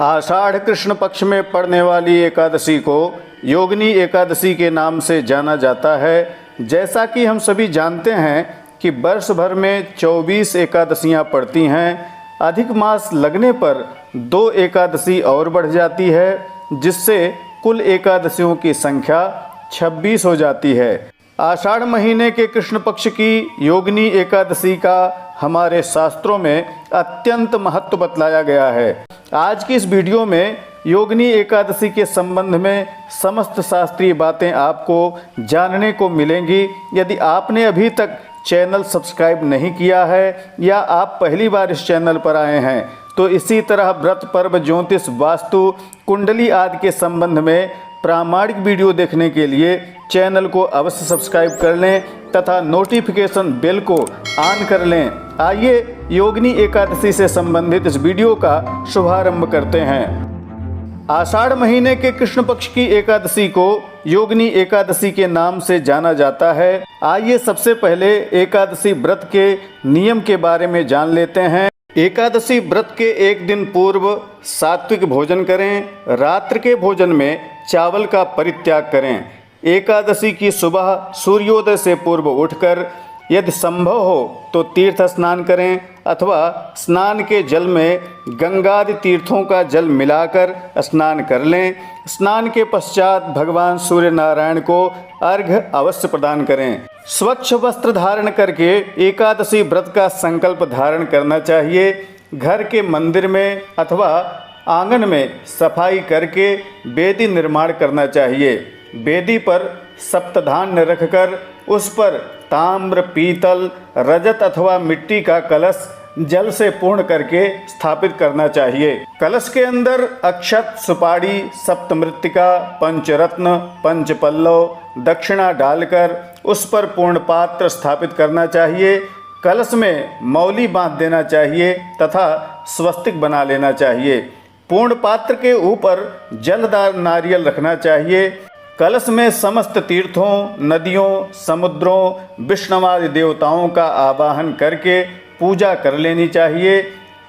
आषाढ़ कृष्ण पक्ष में पड़ने वाली एकादशी को योगिनी एकादशी के नाम से जाना जाता है। जैसा कि हम सभी जानते हैं कि वर्ष भर में 24 एकादशियां पड़ती हैं। अधिक मास लगने पर 2 एकादशी और बढ़ जाती है, जिससे कुल एकादशियों की संख्या 26 हो जाती है। आषाढ़ महीने के कृष्ण पक्ष की योगिनी एकादशी का हमारे शास्त्रों में अत्यंत महत्व बतलाया गया है। आज की इस वीडियो में योगिनी एकादशी के संबंध में समस्त शास्त्रीय बातें आपको जानने को मिलेंगी। यदि आपने अभी तक चैनल सब्सक्राइब नहीं किया है या आप पहली बार इस चैनल पर आए हैं तो इसी तरह व्रत, पर्व, ज्योतिष, वास्तु, कुंडली आदि के संबंध में प्रामाणिक वीडियो देखने के लिए चैनल को अवश्य सब्सक्राइब कर लें तथा नोटिफिकेशन बेल को ऑन कर लें। आइए योगिनी एकादशी से संबंधित इस वीडियो का शुभारंभ करते हैं। आषाढ़ महीने के कृष्ण पक्ष की एकादशी को योगिनी एकादशी के नाम से जाना जाता है। आइए सबसे पहले एकादशी व्रत के नियम के बारे में जान लेते हैं। एकादशी व्रत के एक दिन पूर्व सात्विक भोजन करें। रात्र के भोजन में चावल का परित्याग करें। एकादशी की सुबह सूर्योदय से पूर्व उठकर यदि संभव हो तो तीर्थ स्नान करें अथवा स्नान के जल में गंगादि तीर्थों का जल मिलाकर स्नान कर लें। स्नान के पश्चात भगवान सूर्य नारायण को अर्घ्य अवश्य प्रदान करें। स्वच्छ वस्त्र धारण करके एकादशी व्रत का संकल्प धारण करना चाहिए। घर के मंदिर में अथवा आंगन में सफाई करके वेदी निर्माण करना चाहिए। वेदी पर सप्तधान्य रखकर उस पर ताम्र, पीतल, रजत अथवा मिट्टी का कलश जल से पूर्ण करके स्थापित करना चाहिए। कलश के अंदर अक्षत, सुपारी, सप्तमृत्तिका, पंचरत्न, पंचपल्लव, दक्षिणा डालकर उस पर पूर्ण पात्र स्थापित करना चाहिए। कलश में मौली बांध देना चाहिए तथा स्वस्तिक बना लेना चाहिए। पूर्ण पात्र के ऊपर जलदार नारियल रखना चाहिए। कलश में समस्त तीर्थों, नदियों, समुद्रों, विष्णुवादि देवताओं का आवाहन करके पूजा कर लेनी चाहिए।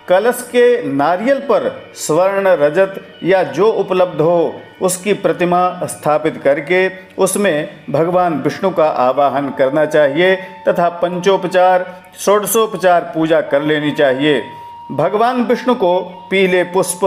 कलश के नारियल पर स्वर्ण, रजत या जो उपलब्ध हो उसकी प्रतिमा स्थापित करके उसमें भगवान विष्णु का आवाहन करना चाहिए तथा पंचोपचार, षोडशोपचार पूजा कर लेनी चाहिए। भगवान विष्णु को पीले पुष्प,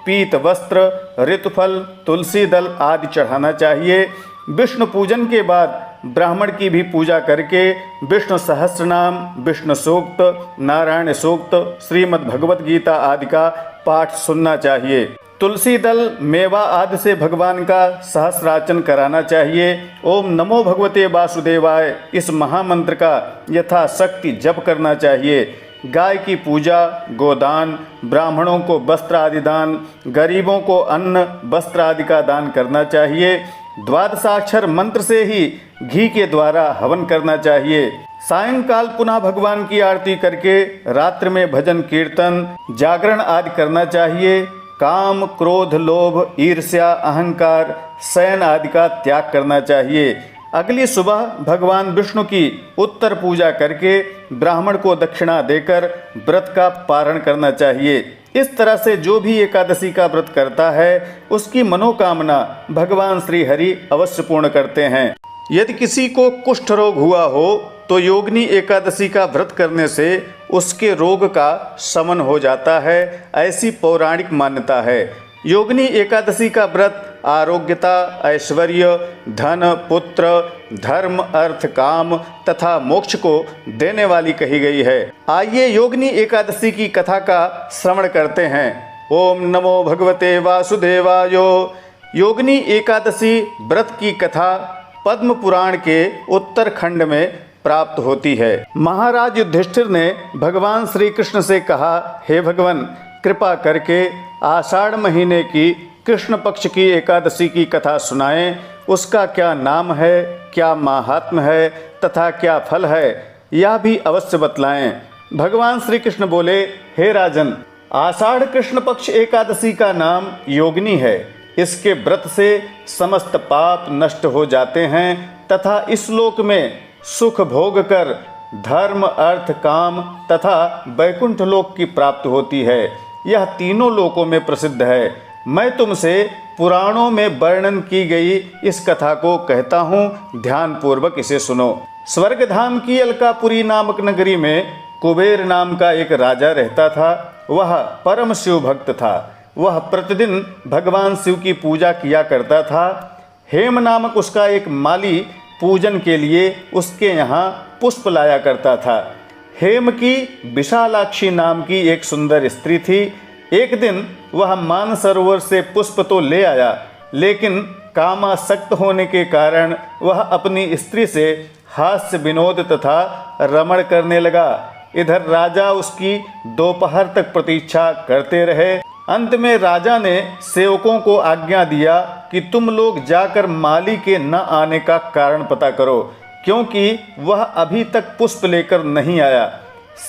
पीत वस्त्र, ऋतुफल, तुलसी दल आदि चढ़ाना चाहिए। विष्णु पूजन के बाद ब्राह्मण की भी पूजा करके विष्णु सहस्रनाम, विष्णु सूक्त, नारायण सूक्त, श्रीमद् भगवत गीता आदि का पाठ सुनना चाहिए। तुलसी दल, मेवा आदि से भगवान का सहस्रार्चन कराना चाहिए। ओम नमो भगवते वासुदेवाय इस महामंत्र का यथाशक्ति जप करना चाहिए। गाय की पूजा, गोदान, ब्राह्मणों को वस्त्र आदि दान, गरीबों को अन्न, वस्त्र आदि का दान करना चाहिए। द्वादशाक्षर मंत्र से ही घी के द्वारा हवन करना चाहिए। सायंकाल पुनः भगवान की आरती करके रात्रि में भजन, कीर्तन, जागरण आदि करना चाहिए। काम, क्रोध, लोभ, ईर्ष्या, अहंकार, शयन आदि का त्याग करना चाहिए। अगली सुबह भगवान विष्णु की उत्तर पूजा करके ब्राह्मण को दक्षिणा देकर व्रत का पारण करना चाहिए। इस तरह से जो भी एकादशी का व्रत करता है उसकी मनोकामना भगवान श्री हरि अवश्य पूर्ण करते हैं। यदि किसी को कुष्ठ रोग हुआ हो तो योगिनी एकादशी का व्रत करने से उसके रोग का शमन हो जाता है, ऐसी पौराणिक मान्यता है। योगिनी एकादशी का व्रत आरोग्यता, ऐश्वर्य, धन, पुत्र, धर्म, अर्थ, काम तथा मोक्ष को देने वाली कही गई है। आइए योगिनी एकादशी की कथा का श्रवण करते हैं। ओम नमो भगवते वासुदेवाय। योगिनी एकादशी व्रत की कथा पद्म पुराण के उत्तरखंड में प्राप्त होती है। महाराज युधिष्ठिर ने भगवान श्री कृष्ण से कहा, हे भगवान, कृपा करके आषाढ़ महीने की कृष्ण पक्ष की एकादशी की कथा सुनाएं। उसका क्या नाम है, क्या महात्म्य है तथा क्या फल है, यह भी अवश्य बतलाएं। भगवान श्री कृष्ण बोले, हे राजन, आषाढ़ कृष्ण पक्ष एकादशी का नाम योगिनी है। इसके व्रत से समस्त पाप नष्ट हो जाते हैं तथा इस लोक में सुख भोग कर धर्म, अर्थ, काम तथा वैकुंठ लोक की प्राप्ति होती है। यह तीनों लोकों में प्रसिद्ध है। मैं तुमसे पुराणों में वर्णन की गई इस कथा को कहता हूँ, ध्यानपूर्वक इसे सुनो। स्वर्गधाम की अलकापुरी नामक नगरी में कुबेर नाम का एक राजा रहता था। वह परम शिव भक्त था। वह प्रतिदिन भगवान शिव की पूजा किया करता था। हेम नामक उसका एक माली पूजन के लिए उसके यहाँ पुष्प लाया करता था। हेम की विशालाक्षी नाम की एक सुंदर स्त्री थी। एक दिन वह मानसरोवर से पुष्प तो ले आया, लेकिन कामासक्त होने के कारण वह अपनी स्त्री से हास्य विनोद तथा रमण करने लगा। इधर राजा उसकी दोपहर तक प्रतीक्षा करते रहे। अंत में राजा ने सेवकों को आज्ञा दिया कि तुम लोग जाकर माली के न आने का कारण पता करो, क्योंकि वह अभी तक पुष्प लेकर नहीं आया।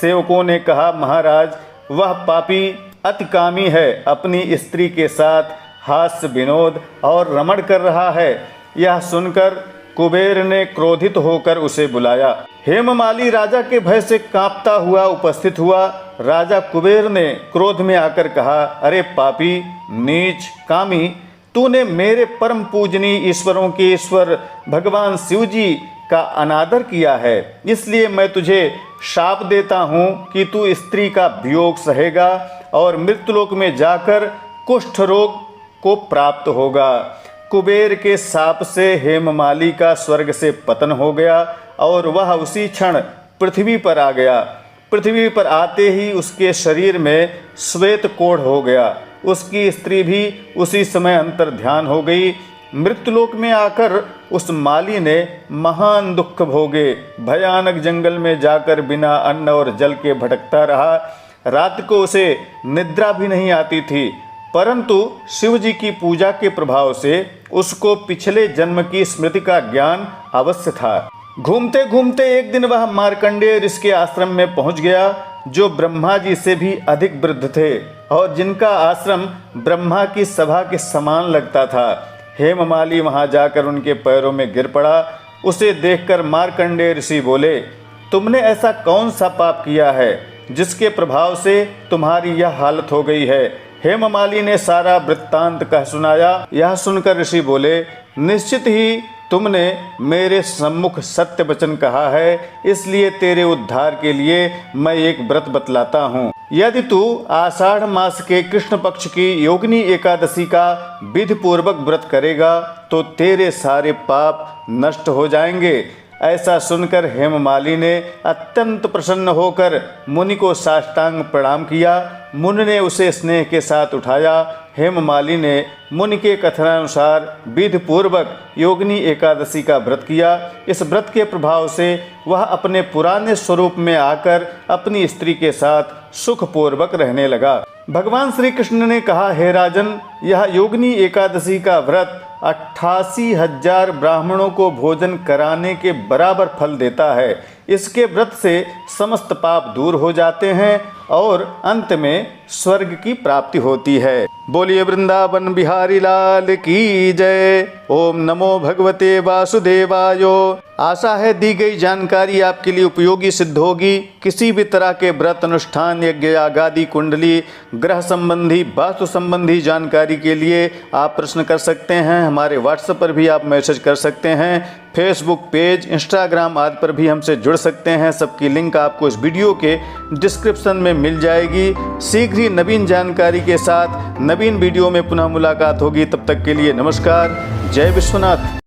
सेवकों ने कहा, महाराज, वह पापी अतिकामी है, अपनी स्त्री के साथ हास्य विनोद और रमण कर रहा है। यह सुनकर कुबेर ने क्रोधित होकर उसे बुलाया। हेममाली राजा के भय से कांपता हुआ उपस्थित हुआ। राजा कुबेर ने क्रोध में आकर कहा, अरे पापी, नीच, कामी, तूने मेरे परम पूजनीय ईश्वरों के ईश्वर भगवान शिव जी का अनादर किया है, इसलिए मैं तुझे शाप देता हूँ कि तू स्त्री का वियोग सहेगा और मृत्युलोक में जाकर कुष्ठ रोग को प्राप्त होगा। कुबेर के शाप से हेममाली का स्वर्ग से पतन हो गया और वह उसी क्षण पृथ्वी पर आ गया। पृथ्वी पर आते ही उसके शरीर में श्वेत कोढ़ हो गया। उसकी स्त्री भी उसी समय अंतर ध्यान हो गई। मृत्युलोक में आकर उस माली ने महान दुख भोगे। भयानक जंगल में जाकर बिना अन्न और जल के भटकता रहा। रात को उसे निद्रा भी नहीं आती थी, परंतु शिव जी की पूजा के प्रभाव से उसको पिछले जन्म की स्मृति का ज्ञान अवश्य था। घूमते घूमते एक दिन वह मार्कंडेय ऋषि के आश्रम में पहुंच गया, जो ब्रह्मा जी से भी अधिक वृद्ध थे और जिनका आश्रम ब्रह्मा की सभा के समान लगता था। हेममाली वहां जाकर उनके पैरों में गिर पड़ा। उसे देखकर मार्कंडेय ऋषि बोले, तुमने ऐसा कौन सा पाप किया है जिसके प्रभाव से तुम्हारी यह हालत हो गई है? हेममाली ने सारा वृत्तांत कह सुनाया। यह सुनकर ऋषि बोले, निश्चित ही तुमने मेरे सम्मुख सत्य वचन कहा है, इसलिए तेरे उद्धार के लिए मैं एक व्रत बतलाता हूँ। यदि तू आषाढ़ मास के कृष्ण पक्ष की योगिनी एकादशी का विधि पूर्वक व्रत करेगा तो तेरे सारे पाप नष्ट हो जाएंगे। ऐसा सुनकर हेममाली ने अत्यंत प्रसन्न होकर मुनि को साष्टांग प्रणाम किया। मुनि ने उसे स्नेह के साथ उठाया। हेममाली ने मुनि के कथनानुसार विधि पूर्वक योगिनी एकादशी का व्रत किया। इस व्रत के प्रभाव से वह अपने पुराने स्वरूप में आकर अपनी स्त्री के साथ सुखपूर्वक रहने लगा। भगवान श्री कृष्ण ने कहा, हे राजन, यह योगिनी एकादशी का व्रत 88,000 ब्राह्मणों को भोजन कराने के बराबर फल देता है। इसके व्रत से समस्त पाप दूर हो जाते हैं और अंत में स्वर्ग की प्राप्ति होती है। बोलिए वृंदावन बिहारी लाल की जय। ओम नमो भगवते वासुदेवाय। आशा है दी गई जानकारी आपके लिए उपयोगी सिद्ध होगी। किसी भी तरह के व्रत, अनुष्ठान, यज्ञ, यागादि, कुंडली, ग्रह संबंधी, वास्तु संबंधी जानकारी के लिए आप प्रश्न कर सकते हैं। हमारे व्हाट्सएप पर भी आप मैसेज कर सकते हैं। फेसबुक पेज, इंस्टाग्राम आदि पर भी हमसे जुड़ सकते हैं। सबकी लिंक आपको इस वीडियो के डिस्क्रिप्शन में मिल जाएगी। शीघ्र ही नवीन जानकारी के साथ नवीन वीडियो में पुनः मुलाकात होगी। तब तक के लिए नमस्कार। जय विश्वनाथ।